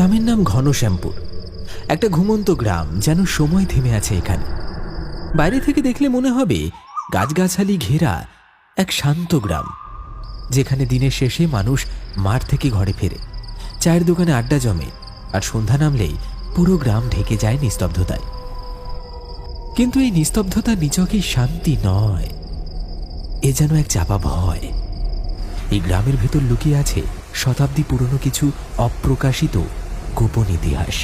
গ্রামের নাম ঘনশ্যামপুর। একটা ঘুমন্ত গ্রাম, যেন সময় থেমে আছে এখানে। বাইরে থেকে দেখলে মনে হবে গাছগাছালি ঘেরা এক শান্ত গ্রাম, যেখানে দিনের শেষে মানুষ মাঠ থেকে ঘরে ফেরে, চায়ের দোকানে আড্ডা জমে, আর সন্ধ্যা নামলেই পুরো গ্রাম ঢেকে যায় নিস্তব্ধতায়। কিন্তু এই নিস্তব্ধতা নিছকই শান্তি নয়, এ যেন এক চাপা ভয়। এই গ্রামের ভেতর লুকিয়ে আছে শতাব্দী পুরনো কিছু অপ্রকাশিত গোপন ইতিহাস,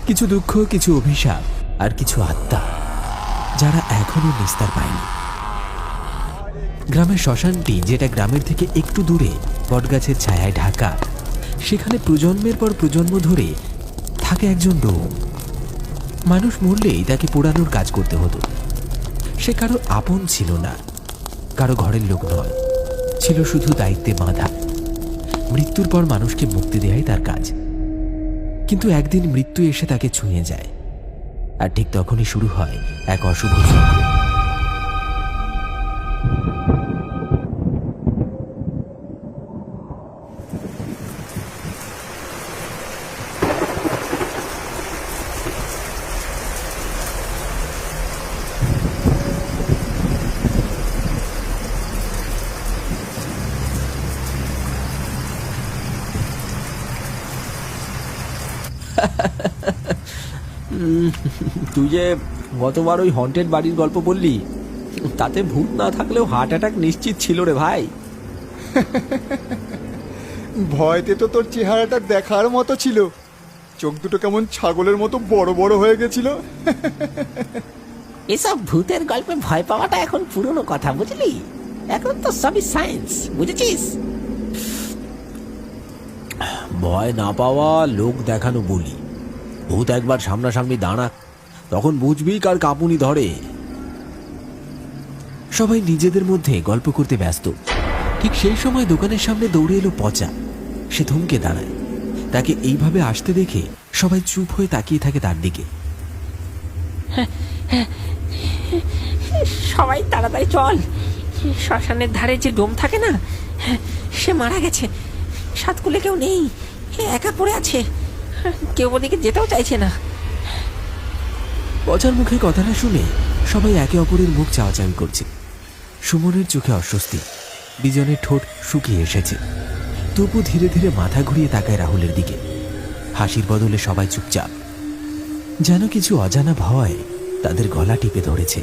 কিছু দুঃখ, কিছু অভিশাপ, আর কিছু আত্মা যারা এখনো নিস্তার পায়নি। গ্রামের শ্মশানটি, যেটা গ্রামের থেকে একটু দূরে বটগাছের ছায়ায় ঢাকা, সেখানে প্রজন্মের পর প্রজন্ম ধরে থাকে একজন ডোম। মানুষ মরলেই তাকে পোড়ানোর কাজ করতে হতো। সে কারো আপন ছিল না, কারো ঘরের লোক নয়, ছিল শুধু দায়িত্বে বাঁধা। মৃত্যুর পর মানুষকে মুক্তি দেয়াই তার কাজ। কিন্তু একদিন মৃত্যু এসে তাকে ছুঁয়ে যায়, আর ঠিক তখনই শুরু হয় এক অশুভ চক্র। তুই যে গতবার ওই হন্টেড বাড়ির গল্প বললি, তাতে ভূত না থাকলেও হার্ট অ্যাটাক নিশ্চিত ছিল রে ভাই। ভয়তে তো তোর চেহারাটা দেখার মতো ছিল, চোখ দুটো কেমন ছাগলের মতো বড় বড় হয়ে গেছিল। এসব ভূতের গল্পে ভয় পাওয়াটা এখন পুরনো কথা, বুঝলি? এখন তো সবই সায়েন্স, বুঝেছিস? ভয় না পাওয়া লোক দেখানো বলি। ভূত একবার সামনাসামনি দাঁড়া, তখন বুঝবি কার কাঁপুনি ধরে। সবাই নিজেদের মধ্যে গল্প করতে ব্যস্ত। ঠিক সেই সময় দোকানের সামনে দৌড়ে এলো পচা। সে থমকে দাঁড়ায়। তাকে এইভাবে আসতে দেখে সবাই চুপ হয়ে তাকিয়ে থাকে তার দিকে। সবাই তাড়াতাড়ি চল, শ্মশানের ধারে যে ডোম থাকে না, সে মারা গেছে। সাতকুলে কেউ নেই, একা পড়ে আছে, কেউ ওদিকে যেতেও চাইছে না। পচার মুখে কথাটা শুনে সবাই একে অপরের মুখ চাওয়াচাওয়ি করছে। সুমনের চোখে অস্বস্তি, বিজনের ঠোঁট শুকিয়ে এসেছে। তবু ধীরে ধীরে মাথা ঘুরিয়ে তাকায় রাহুলের দিকে। হাসির বদলে সবাই চুপচাপ, যেন কিছু অজানা ভয় তাদের গলা টিপে ধরেছে।